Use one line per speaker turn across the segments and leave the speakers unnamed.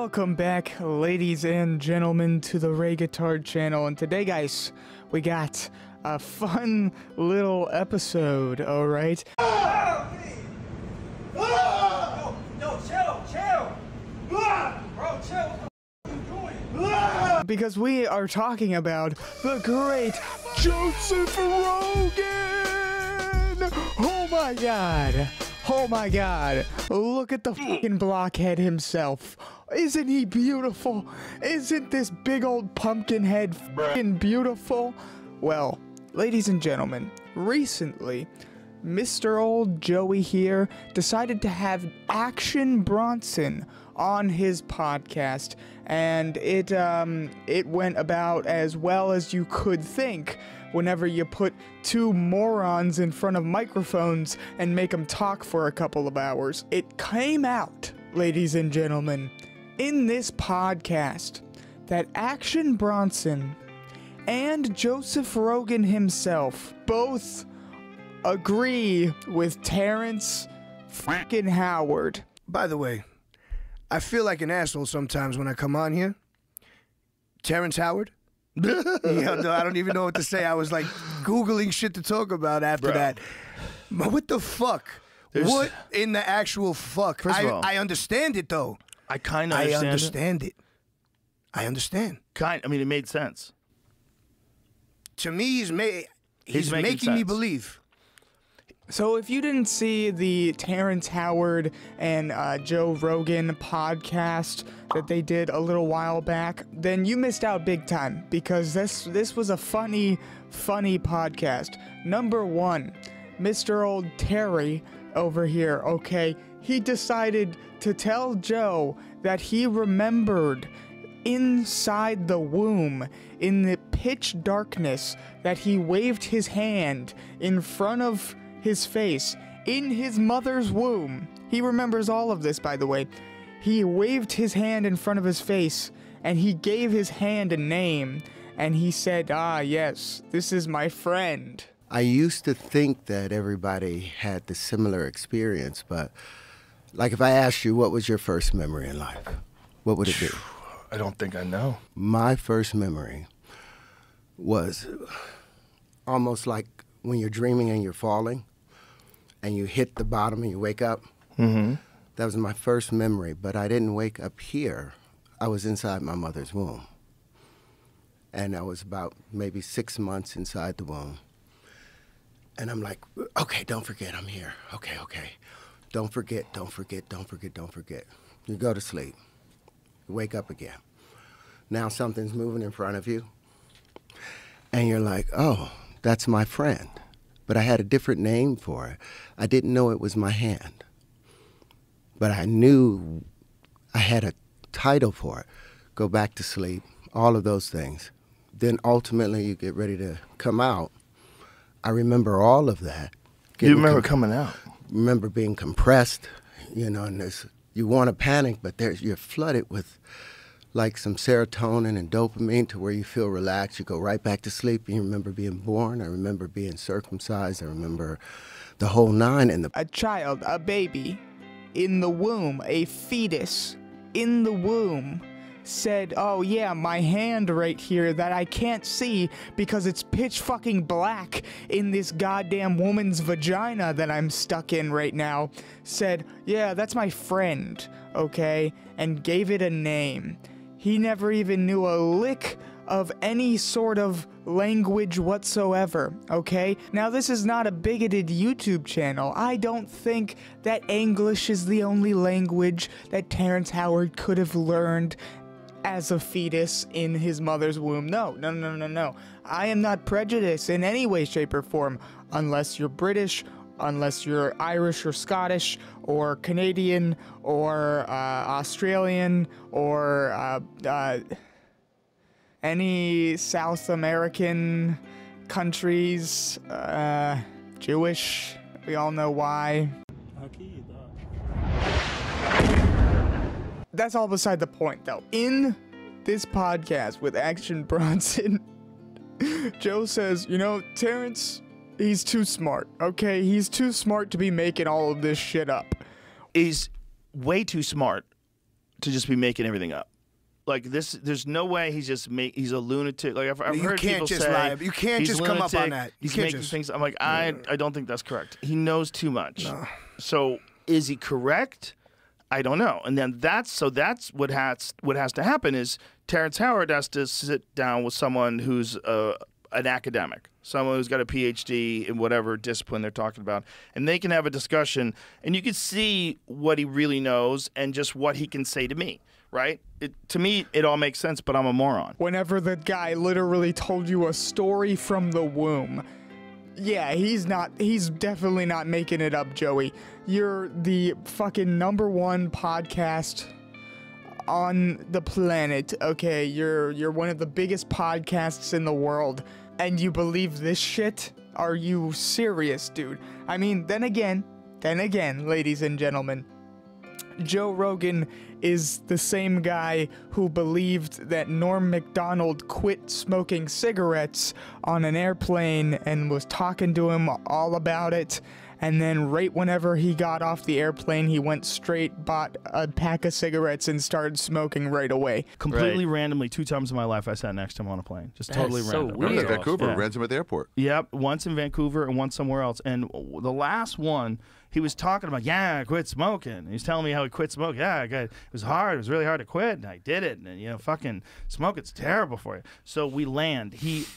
Welcome back, ladies and gentlemen, to the Ray Guitar channel. And today, guys, we got a fun little episode, alright?
No, chill. Bro, chill. What are you doing?
Because we are talking about the great Joseph Rogan! Oh my god! Oh my god, look at the fucking blockhead himself. Isn't he beautiful? Isn't this big old pumpkin head fucking beautiful? Well, ladies and gentlemen, recently, Mr. Old Joey here decided to have Action Bronson on his podcast, and it went about as well as you could think whenever you put two morons in front of microphones and make them talk for a couple of hours. It came out, ladies and gentlemen, in this podcast that Action Bronson and Joseph Rogan himself both agree with Terrance fucking Howard.
By the way, I feel like an asshole sometimes when I come on here. Terrance Howard? Yeah, no, I don't even know what to say. I was like Googling shit to talk about after that. But what the fuck? What in the actual fuck?
First of all,
I understand it though.
I kind of understand
it. I understand.
I mean, it made sense.
To me, he's making
sense.
me believe.
So if you didn't see the Terrance Howard and Joe Rogan podcast that they did a little while back, then you missed out big time, because this was a funny podcast. Number one, Mr. Old Terry over here, okay, he decided to tell Joe that he remembered inside the womb, in the pitch darkness, that he waved his hand in front of his face in his mother's womb. He remembers all of this, by the way. He waved his hand in front of his face, and he gave his hand a name, and he said, "Ah, yes, this is my friend."
I used to think that everybody had the similar experience, but like if I asked you what was your first memory in life, what would it be?
I don't think I know.
My first memory was almost like when you're dreaming and you're falling and you hit the bottom and you wake up.
Mm-hmm.
That was my first memory, but I didn't wake up here. I was inside my mother's womb. And I was about maybe 6 months inside the womb. And I'm like, okay, don't forget I'm here. Okay. Don't forget. You go to sleep. You wake up again. Now something's moving in front of you. And you're like, oh, that's my friend. But I had a different name for it. I didn't know it was my hand. But I knew I had a title for it. Go back to sleep, all of those things. Then ultimately you get ready to come out. I remember all of that.
You remember coming out?
Remember being compressed, and you want to panic, but you're flooded with like some serotonin and dopamine to where you feel relaxed. You go right back to sleep. You remember being born. I remember being circumcised. I remember the whole nine. And
a child, a baby, in the womb, a fetus in the womb, said, "Oh yeah, my hand right here that I can't see because it's pitch fucking black in this goddamn woman's vagina that I'm stuck in right now," said, "Yeah, that's my friend," okay, and gave it a name. He never even knew a lick of any sort of language whatsoever, okay? Now, this is not a bigoted YouTube channel. I don't think that English is the only language that Terrance Howard could have learned as a fetus in his mother's womb. No. I am not prejudiced in any way, shape, or form, unless you're British, unless you're Irish or Scottish or Canadian or Australian or any South American countries, Jewish, we all know why. That's all beside the point, though. In this podcast with Action Bronson, Joe says, Terrance, he's too smart, okay? He's too smart to be making all of this shit up.
He's way too smart to just be making everything up. Like this, there's no way he's a lunatic. Like I've heard people say,
you can't just come up on that.
He's making things. I'm like, I don't think that's correct. He knows too much. No. So is he correct? I don't know. And then that's what has to happen is Terrance Howard has to sit down with someone who's an academic, someone who's got a PhD in whatever discipline they're talking about, and they can have a discussion, and you can see what he really knows and just what he can say to me. Right? To me, it all makes sense, but I'm a moron.
Whenever the guy literally told you a story from the womb, yeah, he's definitely not making it up, Joey. You're the fucking #1 podcast on the planet, okay? You're one of the biggest podcasts in the world, and you believe this shit? Are you serious, dude? I mean, then again, ladies and gentlemen, Joe Rogan is the same guy who believed that Norm Macdonald quit smoking cigarettes on an airplane and was talking to him all about it. And then right whenever he got off the airplane, he went straight, bought a pack of cigarettes, and started smoking right away.
Completely randomly, 2 times in my life, I sat next to him on a plane. Just totally random.
So weird. Vancouver, ran him at the airport.
Yep, once in Vancouver and once somewhere else. And the last one, he was talking about, I quit smoking. He was telling me how he quit smoking. Yeah, it was hard. It was really hard to quit, and I did it. And, fucking smoking's terrible for you. So we land. He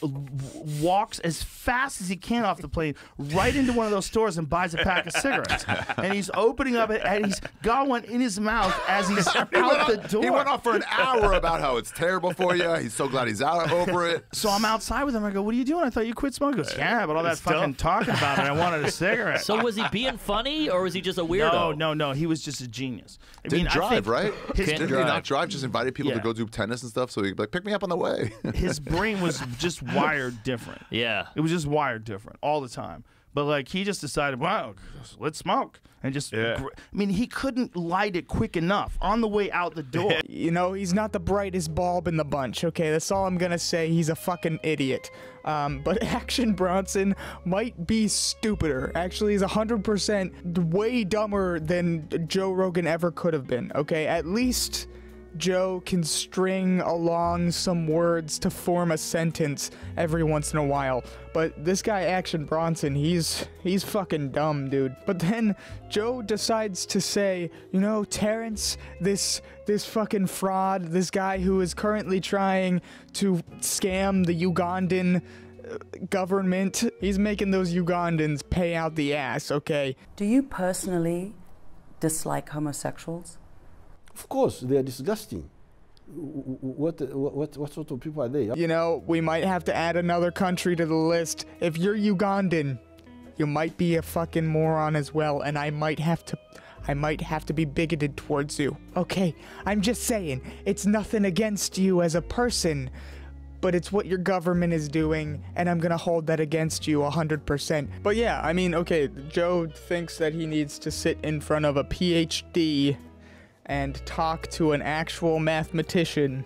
walks as fast as he can off the plane right into one of those stores and buys a pack of cigarettes. And he's opening up it, and he's got one in his mouth as he's out the door.
He went on for an hour about how it's terrible for you. He's so glad he's out over it.
So I'm outside with him. I go, what are you doing? I thought you quit smoking. He goes, yeah, but all that fucking talking about it, I wanted a cigarette.
So was he being funny? Or was he just a weirdo?
No. He was just a genius.
Didn't drive, right? Didn't
drive.
he not drive? Just invited people to go do tennis and stuff, so he'd be like, pick me up on the way.
His brain was just wired different.
Yeah.
It was just wired different all the time. But, like, he just decided, wow, let's smoke. And just, I mean, he couldn't light it quick enough on the way out the door.
He's not the brightest bulb in the bunch, okay? That's all I'm gonna say. He's a fucking idiot. But Action Bronson might be stupider. Actually, he's 100% way dumber than Joe Rogan ever could have been, okay? At least Joe can string along some words to form a sentence every once in a while. But this guy, Action Bronson, he's fucking dumb, dude. But then Joe decides to say, Terrance, this fucking fraud, this guy who is currently trying to scam the Ugandan government, he's making those Ugandans pay out the ass, okay?
Do you personally dislike homosexuals?
Of course, they are disgusting. What sort of people are they?
We might have to add another country to the list. If you're Ugandan, you might be a fucking moron as well, and I might have to be bigoted towards you. Okay, I'm just saying, it's nothing against you as a person, but it's what your government is doing, and I'm gonna hold that against you 100%. But yeah, I mean, okay, Joe thinks that he needs to sit in front of a PhD and talk to an actual mathematician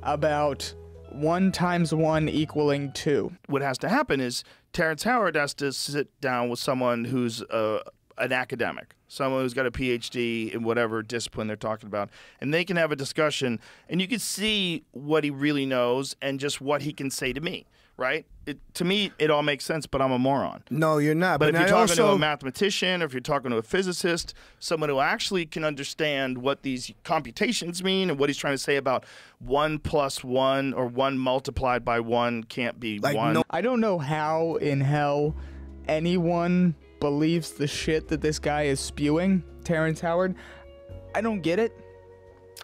about 1 × 1 = 2.
What has to happen is Terrance Howard has to sit down with someone who's an academic, someone who's got a PhD in whatever discipline they're talking about, and they can have a discussion, and you can see what he really knows and just what he can say to me. Right? To me, it all makes sense, but I'm a moron.
No, you're not.
But if you're talking to a mathematician, or if you're talking to a physicist, someone who actually can understand what these computations mean and what he's trying to say about 1 + 1 or 1 multiplied by 1 can't be 1.
I don't know how in hell anyone believes the shit that this guy is spewing, Terrance Howard. I don't get it.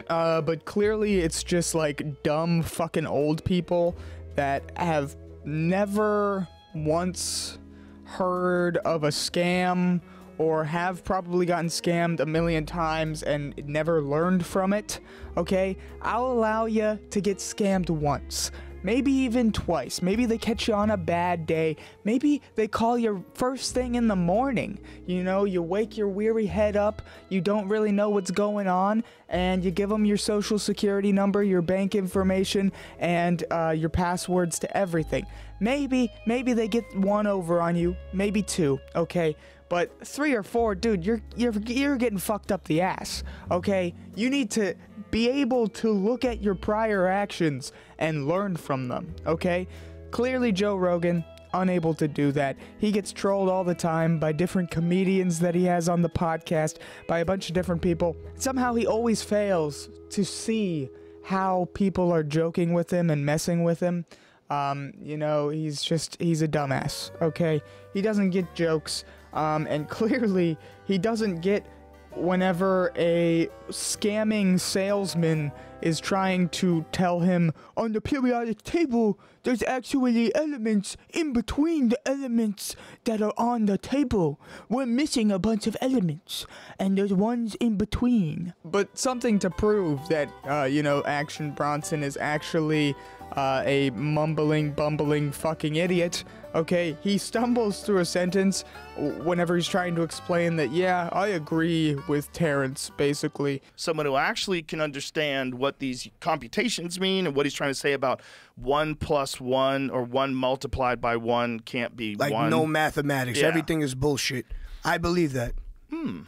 But clearly it's just like dumb fucking old people that have never once heard of a scam or have probably gotten scammed a million times and never learned from it, okay? I'll allow you to get scammed once. Maybe even twice. Maybe they catch you on a bad day. Maybe they call you first thing in the morning. You wake your weary head up, you don't really know what's going on, and you give them your social security number, your bank information, and your passwords to everything. Maybe they get 1 over on you, maybe 2, okay? But 3 or 4, dude, you're getting fucked up the ass, okay? You need to be able to look at your prior actions and learn from them, okay? Clearly Joe Rogan, unable to do that. He gets trolled all the time by different comedians that he has on the podcast, by a bunch of different people. Somehow he always fails to see how people are joking with him and messing with him. You know, he's a dumbass, okay? He doesn't get jokes, and clearly he doesn't get whenever a scamming salesman is trying to tell him, on the periodic table, there's actually elements in between the elements that are on the table. We're missing a bunch of elements, and there's ones in between. But something to prove that, you know, Action Bronson is actually a mumbling, bumbling fucking idiot. Okay, he stumbles through a sentence whenever he's trying to explain that, yeah, I agree with Terrance, basically.
Someone who actually can understand what these computations mean and what he's trying to say about 1 + 1 or 1 multiplied by 1 can't be
like
1.
No mathematics.
Yeah.
Everything is bullshit. I believe that.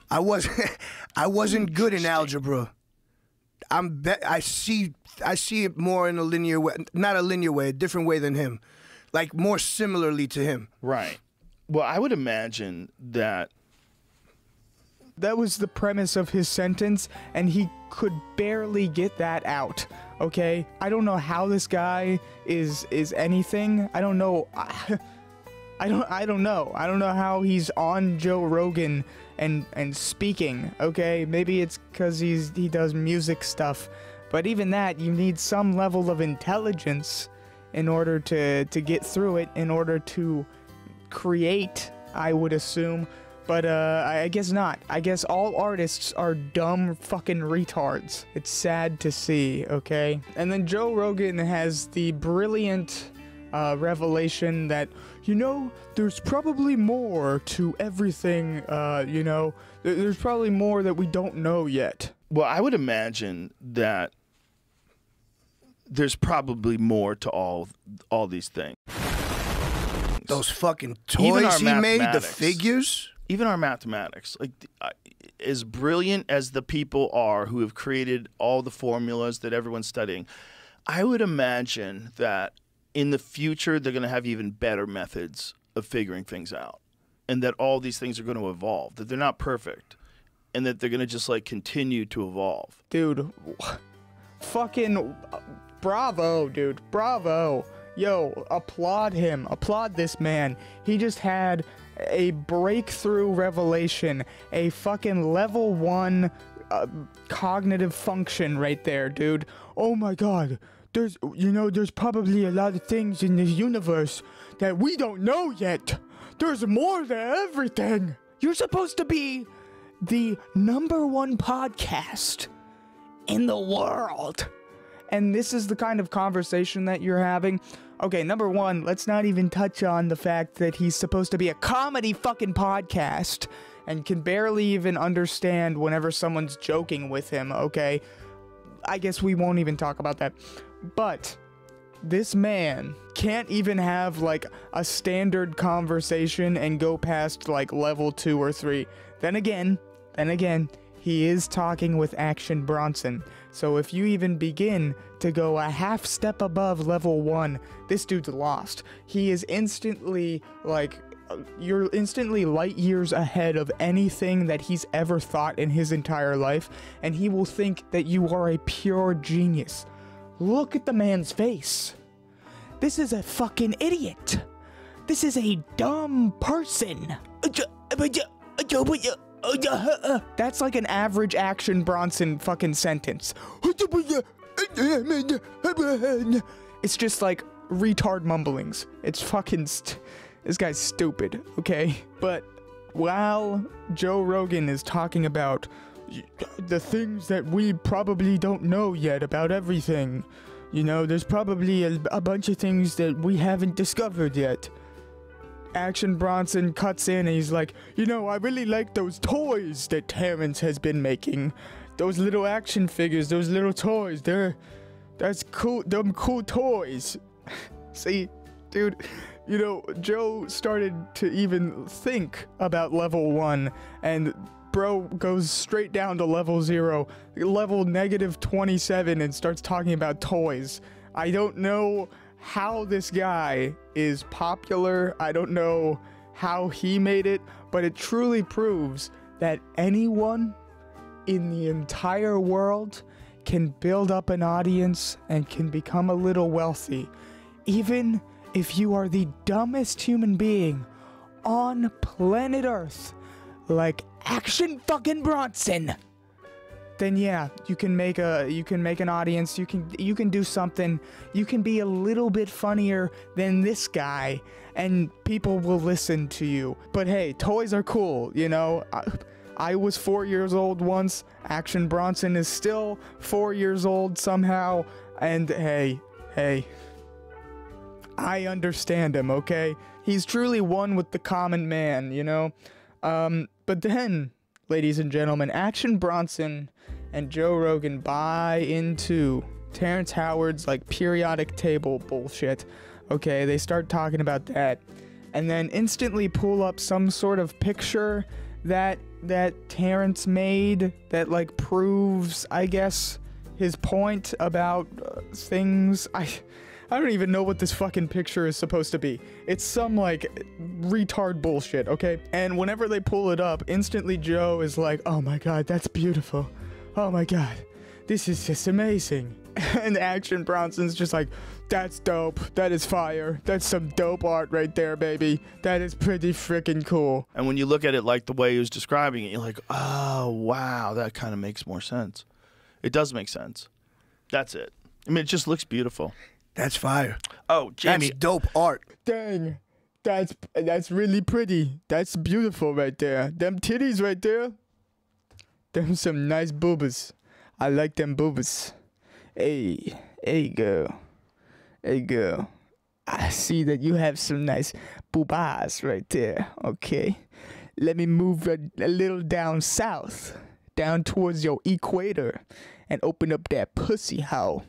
I wasn't good in algebra. I see it more in a linear way, not a linear way, a different way than him. Like, more similarly to him.
Right. Well, I would imagine that
that was the premise of his sentence, and he could barely get that out, okay? I don't know how this guy is anything. I don't know. I don't know. I don't know how he's on Joe Rogan and speaking, okay? Maybe it's because he does music stuff. But even that, you need some level of intelligence in order to get through it, in order to create, I would assume. But I guess not. I guess all artists are dumb fucking retards. It's sad to see, okay? And then Joe Rogan has the brilliant revelation that, you know, there's probably more to everything, you know, there's probably more that we don't know yet.
Well, I would imagine that there's probably more to all these things.
Those fucking toys he made, the figures.
Even our mathematics, like as brilliant as the people are who have created all the formulas that everyone's studying, I would imagine that in the future they're going to have even better methods of figuring things out, and that all these things are going to evolve, that they're not perfect, and that they're going to just like continue to evolve.
Dude, fucking bravo, dude, bravo. Yo, applaud him, applaud this man. He just had a breakthrough revelation, a fucking level 1 cognitive function right there, dude. Oh my god, there's probably a lot of things in this universe that we don't know yet. There's more to everything. You're supposed to be the #1 podcast in the world. And this is the kind of conversation that you're having. Okay, number one, let's not even touch on the fact that he's supposed to be a comedy fucking podcast and can barely even understand whenever someone's joking with him, okay? I guess we won't even talk about that. But this man can't even have like a standard conversation and go past like level 2 or 3. Then again, he is talking with Action Bronson. So if you even begin to go a half step above level 1, this dude's lost. He is instantly like, you're instantly light years ahead of anything that he's ever thought in his entire life, and he will think that you are a pure genius. Look at the man's face. This is a fucking idiot. This is a dumb person. That's like an average Action Bronson fucking sentence. It's just like retard mumblings. It's fucking this guy's stupid, okay? But while Joe Rogan is talking about the things that we probably don't know yet about everything, you know, there's probably a bunch of things that we haven't discovered yet. Action Bronson cuts in and he's like, you know, I really like those toys that Terrance has been making. Those little action figures, those little toys, that's cool, them cool toys. See, dude, you know, Joe started to even think about level 1, and bro goes straight down to level 0, level -27, and starts talking about toys. I don't know how this guy is popular. I don't know how he made it, but it truly proves that anyone in the entire world can build up an audience and can become a little wealthy. Even if you are the dumbest human being on planet Earth, like Action fucking Bronson, then yeah, you can make an audience, you can do something, you can be a little bit funnier than this guy, and people will listen to you. But hey, toys are cool, you know? I was 4 years old once, Action Bronson is still 4 years old somehow, and hey, I understand him, okay? He's truly one with the common man, you know? But then, ladies and gentlemen, Action Bronson and Joe Rogan buy into Terrance Howard's, like, periodic table bullshit. Okay, they start talking about that, and then instantly pull up some sort of picture that Terrance made that, like, proves, I guess, his point about things. I don't even know what this fucking picture is supposed to be. It's some, like, retard bullshit, okay? And whenever they pull it up, instantly Joe is like, oh my god, that's beautiful. Oh my god, this is just amazing. And Action Bronson's just like, that's dope. That is fire. That's some dope art right there, baby. That is pretty freaking cool.
And when you look at it like the way he was describing it, you're like, oh, wow, that kind of makes more sense. It does make sense. That's it. I mean, it just looks beautiful.
That's fire.
Oh, Jamie.
That's dope art.
Dang. That's really pretty. That's beautiful right there. Them titties right there. Them some nice boobas. I like them boobas. Hey girl. Hey girl. I see that you have some nice boobas right there. Okay. Let me move a little down south. Down towards your equator. And open up that pussy hole.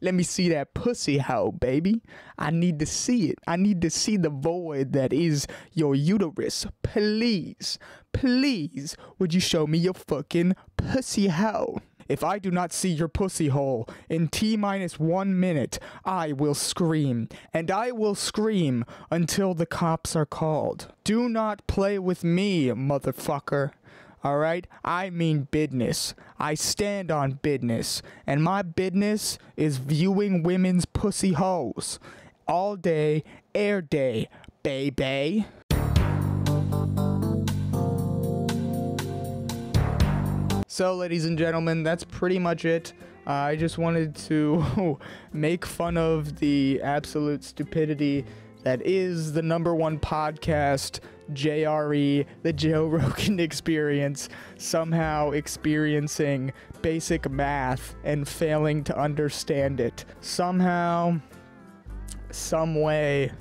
Let me see that pussy hole, baby. I need to see it. I need to see the void that is your uterus. Please, please, would you show me your fucking pussy hole? If I do not see your pussy hole in T-1 minute, I will scream. And I will scream until the cops are called. Do not play with me, motherfucker. Alright? I mean business. I stand on business. And my business is viewing women's pussy holes. All day, air day, baby. So, ladies and gentlemen, that's pretty much it. I just wanted to make fun of the absolute stupidity that is the #1 podcast, JRE, the Joe Rogan Experience, somehow experiencing basic math and failing to understand it. Somehow, some way,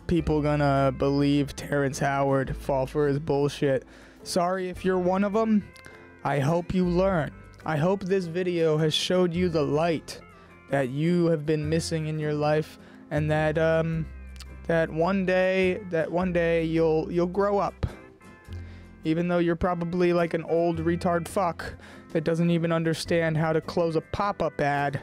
people gonna believe Terrance Howard, fall for his bullshit. Sorry if you're one of them. I hope you learn. I hope this video has showed you the light that you have been missing in your life, and that one day you'll grow up. Even though you're probably like an old retard fuck that doesn't even understand how to close a pop-up ad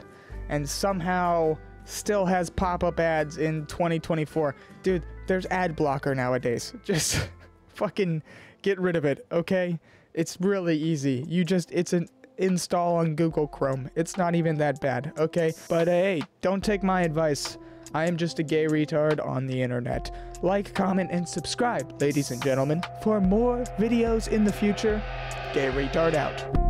and somehow still has pop-up ads in 2024. Dude, there's ad blocker nowadays. Just fucking get rid of it, okay? It's really easy. It's an install on Google Chrome. It's not even that bad, okay? But hey, don't take my advice. I am just a gay retard on the internet. Like, comment, and subscribe, ladies and gentlemen, for more videos in the future. Gay retard out.